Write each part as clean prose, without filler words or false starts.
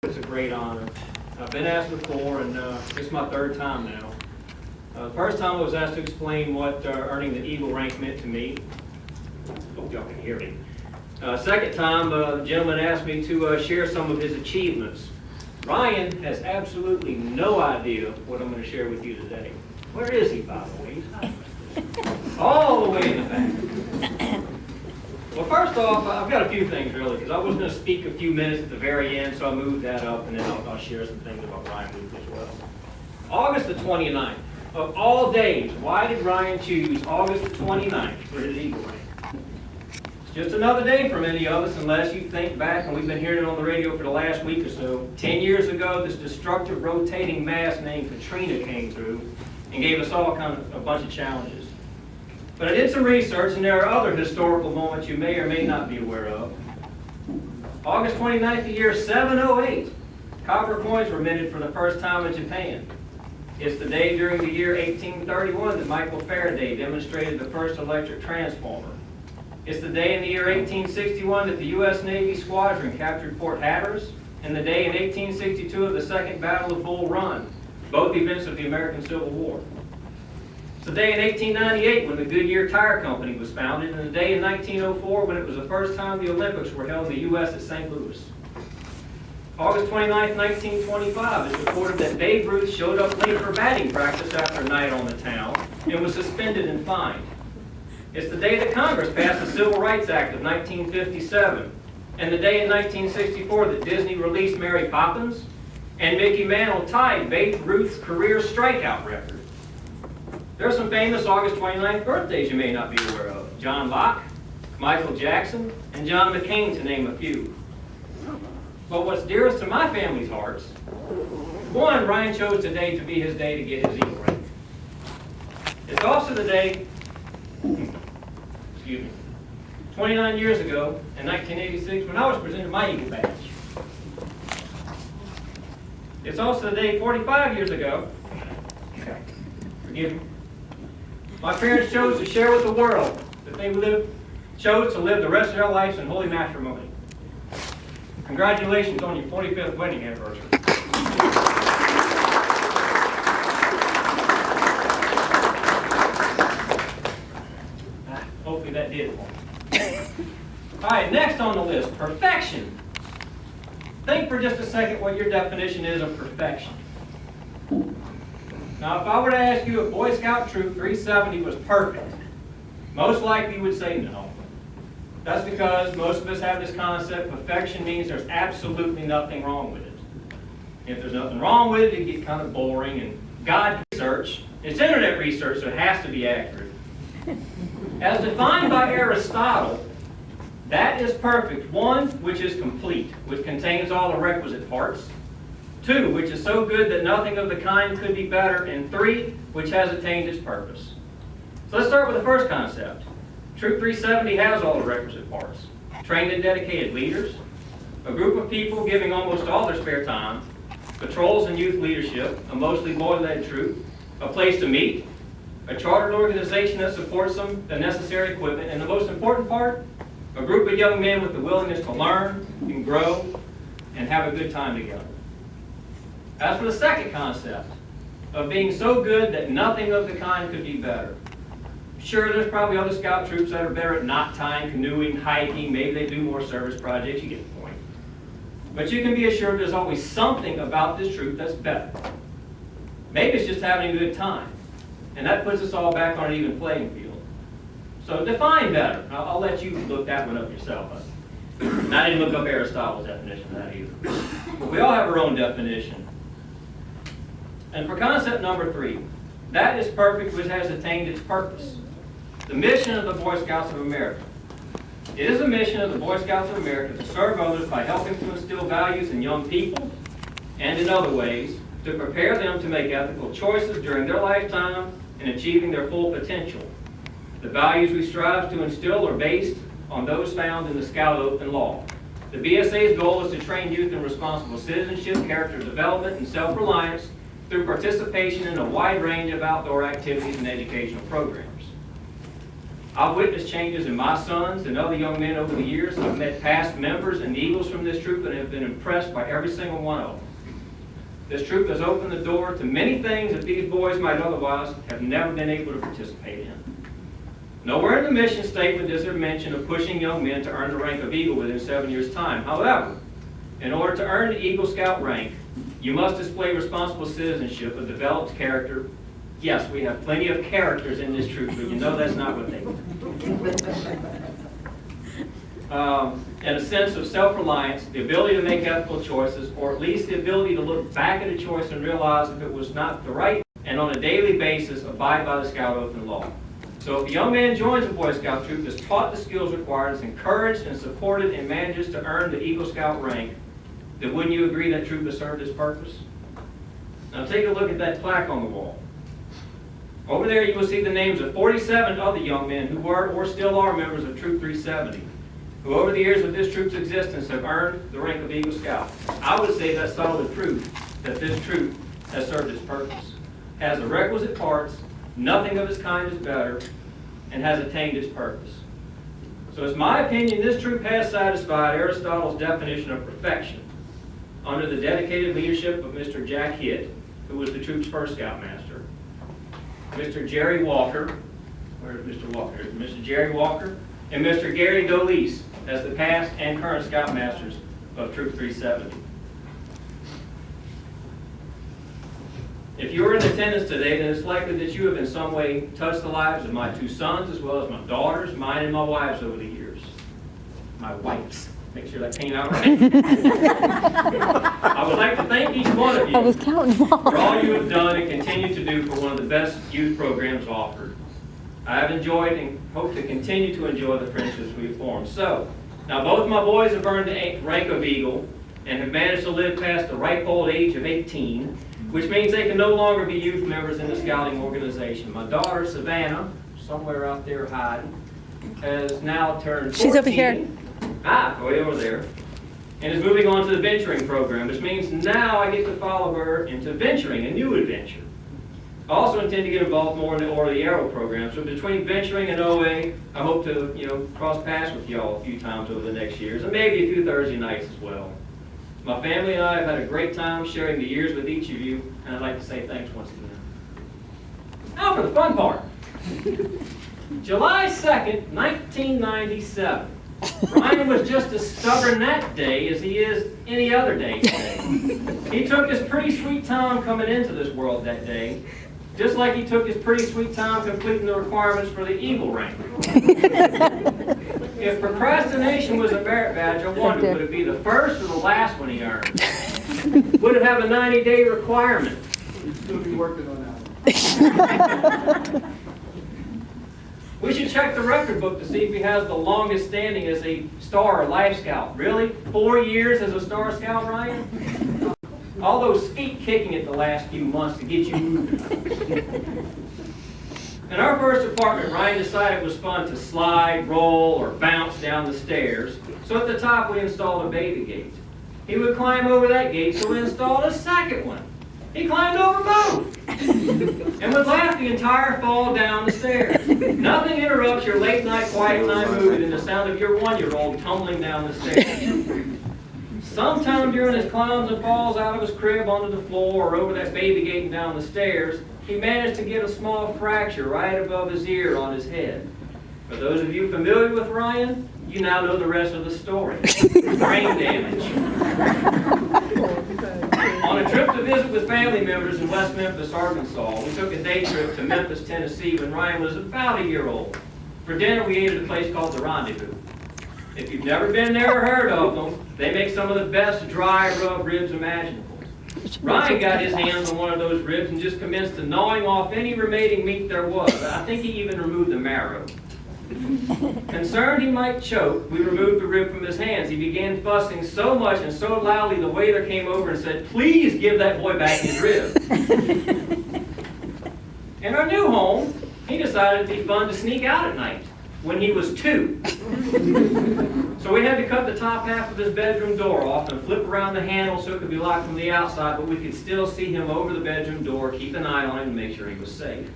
It's a great honor. I've been asked before, and it's my third time now. The first time I was asked to explain what earning the Eagle rank meant to me. Hope y'all can hear me. Second time, the gentleman asked me to share some of his achievements. Ryan has absolutely no idea what I'm going to share with you today. Where is he, by the way? All the way in the back. Well, first off, I've got a few things really, because I was going to speak a few minutes at the very end, so I moved that up, and then I'll share some things about Ryan Luke as well. August the 29th. Of all days, why did Ryan choose August the 29th for his Eagle rank? It's just another day for many of us, unless you think back, and we've been hearing it on the radio for the last week or so. 10 years ago, this destructive rotating mass named Katrina came through and gave us all a bunch of challenges. But I did some research, and there are other historical moments you may or may not be aware of. August 29th, the year 708, copper coins were minted for the first time in Japan. It's the day during the year 1831 that Michael Faraday demonstrated the first electric transformer. It's the day in the year 1861 that the U.S. Navy squadron captured Fort Hatteras, and the day in 1862 of the Second Battle of Bull Run, both events of the American Civil War. It's the day in 1898 when the Goodyear Tire Company was founded, and the day in 1904 when it was the first time the Olympics were held in the U.S. at St. Louis. August 29, 1925, it's reported that Babe Ruth showed up late for batting practice after a night on the town and was suspended and fined. It's the day that Congress passed the Civil Rights Act of 1957, and the day in 1964 that Disney released Mary Poppins, and Mickey Mantle tied Babe Ruth's career strikeout record. There are some famous August 29th birthdays you may not be aware of. John Locke, Michael Jackson, and John McCain, to name a few. But what's dearest to my family's hearts, one, Ryan chose today to be his day to get his Eagle rank. It's also the day, 29 years ago, in 1986, when I was presented my Eagle badge. It's also the day 45 years ago, forgive me, my parents chose to share with the world that they chose to live the rest of their lives in holy matrimony. Congratulations on your 45th wedding anniversary. Hopefully that did it for me. All right, next on the list, perfection. Think for just a second what your definition is of perfection. Now, if I were to ask you if Boy Scout Troop 370 was perfect, most likely you would say no. That's because most of us have this concept, perfection means there's absolutely nothing wrong with it. If there's nothing wrong with it, it gets kind of boring, and God research, it's internet research, so it has to be accurate. As defined by Aristotle, that is perfect. One, which is complete, which contains all the requisite parts. Two, which is so good that nothing of the kind could be better. And three, which has attained its purpose. So let's start with the first concept. Troop 370 has all the requisite parts. Trained and dedicated leaders, a group of people giving almost all their spare time, patrols and youth leadership, a mostly boy-led troop, a place to meet, a chartered organization that supports them, the necessary equipment, and the most important part, a group of young men with the willingness to learn and grow and have a good time together. As for the second concept, of being so good that nothing of the kind could be better. Sure, there's probably other scout troops that are better at knot tying, canoeing, hiking, maybe they do more service projects, you get the point. But you can be assured there's always something about this troop that's better. Maybe it's just having a good time, and that puts us all back on an even playing field. So define better. I'll let you look that one up yourself. And I didn't look up Aristotle's definition of that either. But we all have our own definition. And for concept number 3, that is perfect which has attained its purpose. The mission of the Boy Scouts of America. It is the mission of the Boy Scouts of America to serve others by helping to instill values in young people and in other ways to prepare them to make ethical choices during their lifetime in achieving their full potential. The values we strive to instill are based on those found in the Scout Oath and Law. The BSA's goal is to train youth in responsible citizenship, character development, and self-reliance through participation in a wide range of outdoor activities and educational programs. I've witnessed changes in my sons and other young men over the years. I've met past members and Eagles from this troop and have been impressed by every single one of them. This troop has opened the door to many things that these boys might otherwise have never been able to participate in. Nowhere in the mission statement is there mention of pushing young men to earn the rank of Eagle within 7 years' time. However, in order to earn the Eagle Scout rank, you must display responsible citizenship, a developed character. Yes, we have plenty of characters in this troop, but you know that's not what they are. And a sense of self-reliance, the ability to make ethical choices, or at least the ability to look back at a choice and realize if it was not the right, and on a daily basis abide by the Scout oath and law. So if a young man joins a Boy Scout troop, is taught the skills required, is encouraged and supported, and manages to earn the Eagle Scout rank, then wouldn't you agree that troop has served its purpose? Now take a look at that plaque on the wall. Over there you will see the names of 47 other young men who were or still are members of Troop 370, who over the years of this troop's existence have earned the rank of Eagle Scout. I would say that's solid proof that this troop has served its purpose, has the requisite parts, nothing of its kind is better, and has attained its purpose. So it's my opinion this troop has satisfied Aristotle's definition of perfection under the dedicated leadership of Mr. Jack Hitt, who was the troop's first Scoutmaster, Mr. Jerry Walker, where's Mr. Walker? Mr. Jerry Walker, and Mr. Gary Dolise as the past and current Scoutmasters of Troop 370. If you were in attendance today, then it's likely that you have in some way touched the lives of my 2 sons, as well as my daughters, mine and my wives over the years. My wife's. Make sure that came out right. I would like to thank each one of you I was counting them all. for all you have done and continue to do for one of the best youth programs offered. I have enjoyed and hope to continue to enjoy the friendships we've formed. So, now both my boys have earned the rank of Eagle and have managed to live past the ripe old age of 18, which means they can no longer be youth members in the scouting organization. My daughter, Savannah, somewhere out there hiding, has now turned 14. She's over here. Way over there. And is moving on to the venturing program, which means now I get to follow her into venturing, a new adventure. I also intend to get involved more in the Order of the Arrow program. So between venturing and OA, I hope to, cross paths with y'all a few times over the next years, and maybe a few Thursday nights as well. My family and I have had a great time sharing the years with each of you, and I'd like to say thanks once again. Now for the fun part. July 2nd, 1997. Ryan was just as stubborn that day as he is any other day today. He took his pretty sweet time coming into this world that day, just like he took his pretty sweet time completing the requirements for the Eagle rank. If procrastination was a merit badge, I wonder, would it be the first or the last one he earned? Would it have a 90-day requirement? Still be working on that one. We should check the record book to see if he has the longest standing as a Star or Life Scout. Really? 4 years as a Star Scout, Ryan? All those feet kicking it the last few months to get you moving. In our first apartment, Ryan decided it was fun to slide, roll, or bounce down the stairs. So at the top, we installed a baby gate. He would climb over that gate, so we installed a second one. He climbed over both and would laugh the entire fall down the stairs. Nothing interrupts your late night quiet time movie than the sound of your 1-year-old tumbling down the stairs. Sometime during his climbs and falls out of his crib onto the floor or over that baby gate and down the stairs, he managed to get a small fracture right above his ear on his head. For those of you familiar with Ryan, you now know the rest of the story. Brain damage. On a trip to visit with family members in West Memphis, Arkansas, we took a day trip to Memphis, Tennessee when Ryan was about a year old. For dinner, we ate at a place called The Rendezvous. If you've never been there or heard of them, they make some of the best dry rub ribs imaginable. Ryan got his hands on one of those ribs and just commenced to gnawing off any remaining meat there was. I think he even removed the marrow. Concerned he might choke, we removed the rib from his hands. He began fussing so much and so loudly the waiter came over and said, "Please give that boy back his rib." In our new home, he decided it'd be fun to sneak out at night when he was 2. So we had to cut the top half of his bedroom door off and flip around the handle so it could be locked from the outside, but we could still see him over the bedroom door, keep an eye on him, and make sure he was safe.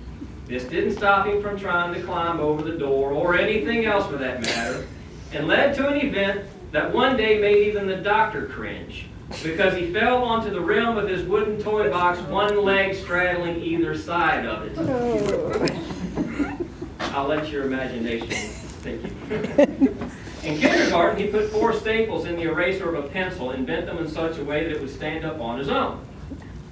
This didn't stop him from trying to climb over the door, or anything else for that matter, and led to an event that one day made even the doctor cringe, because he fell onto the rim of his wooden toy box, one leg straddling either side of it. I'll let your imagination think you. In kindergarten, he put 4 staples in the eraser of a pencil and bent them in such a way that it would stand up on his own.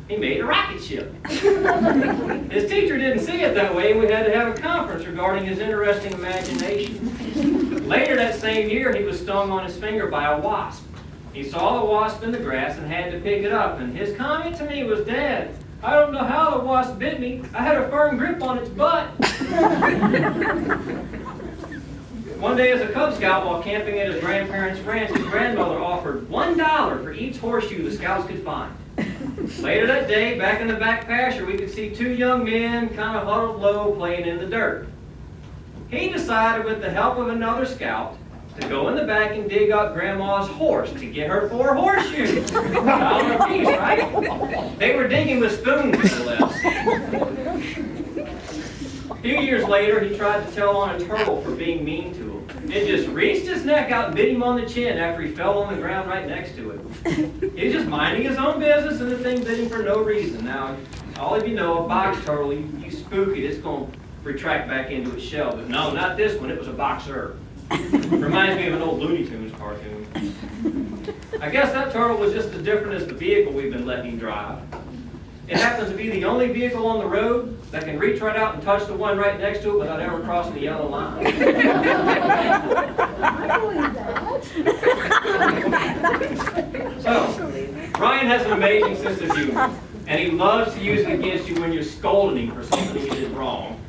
He made a rocket ship. His teacher didn't see it that way, and we had to have a conference regarding his interesting imagination. Later that same year, he was stung on his finger by a wasp. He saw the wasp in the grass and had to pick it up, and his comment to me was, "Dad, I don't know how the wasp bit me. I had a firm grip on its butt." One day as a Cub Scout while camping at his grandparents' ranch, his grandmother offered $1 for each horseshoe the Scouts could find. Later that day, back in the back pasture, we could see 2 young men kind of huddled low playing in the dirt. He decided, with the help of another Scout, to go in the back and dig up Grandma's horse to get her 4 horseshoes. $1 apiece, right? They were digging with spoons, no less. A few years later, he tried to tell on a turtle for being mean to him. It just reached his neck out and bit him on the chin after he fell on the ground right next to it. He was just minding his own business, and the thing bit him for no reason. Now, all of you know, a box turtle, you spook it, it's going to retract back into its shell. But no, not this one. It was a boxer. Reminds me of an old Looney Tunes cartoon. I guess that turtle was just as different as the vehicle we've been letting him drive. It happens to be the only vehicle on the road that can reach right out and touch the one right next to it without ever crossing the yellow line. I believe that. So, Ryan has an amazing sense of humor, and he loves to use it against you when you're scolding him for something you did wrong.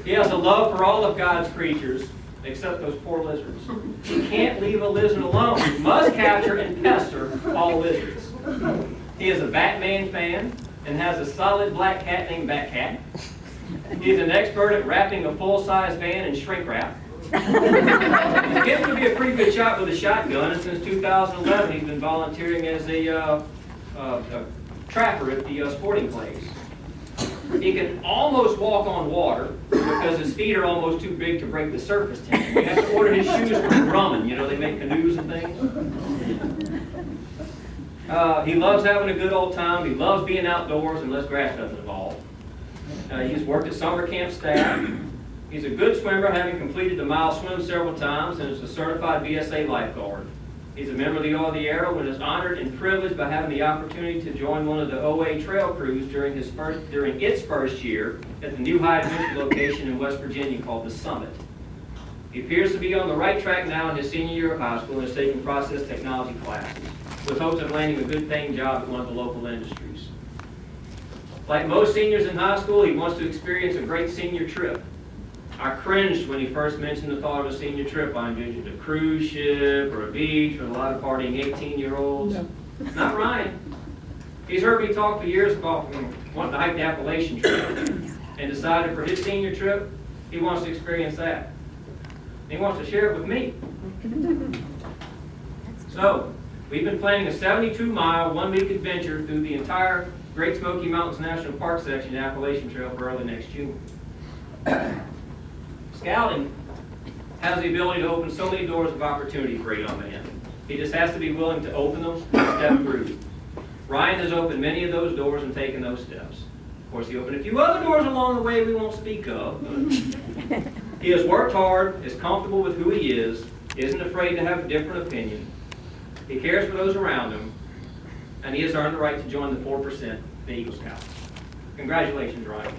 He has a love for all of God's creatures, except those poor lizards. He can't leave a lizard alone. He must capture and pester all lizards. He is a Batman fan and has a solid black cat named Batcat. He is an expert at wrapping a full-size van in shrink wrap. He's getting to be a pretty good shot with a shotgun, and since 2011 he's been volunteering as a trapper at the sporting clays. He can almost walk on water because his feet are almost too big to break the surface tension. We have to order his shoes from Grumman. You know, they make canoes and things. He loves having a good old time. He loves being outdoors unless grass doesn't evolve. He's worked at summer camp staff. He's a good swimmer, having completed the mile swim several times, and is a certified BSA lifeguard. He's a member of the All the Arrow and is honored and privileged by having the opportunity to join one of the OA trail crews during its first year at the new high adventure location in West Virginia called the Summit. He appears to be on the right track now in his senior year of high school and is taking process technology classes, with hopes of landing a good paying job at one of the local industries. Like most seniors in high school, he wants to experience a great senior trip. I cringed when he first mentioned the thought of a senior trip. I envisioned a cruise ship or a beach with a lot of partying 18-year-olds. No. Not Ryan. He's heard me talk for years about wanting to hike the Appalachian Trail, and decided for his senior trip, he wants to experience that. He wants to share it with me. So, we've been planning a 72-mile, one-week adventure through the entire Great Smoky Mountains National Park section of the Appalachian Trail for early next June. Scouting has the ability to open so many doors of opportunity for a young man. He just has to be willing to open them and step through. Ryan has opened many of those doors and taken those steps. Of course, he opened a few other doors along the way we won't speak of. But he has worked hard, is comfortable with who he is, isn't afraid to have a different opinion. He cares for those around him, and he has earned the right to join the 4%, the Eagle Scouts. Congratulations, Ryan.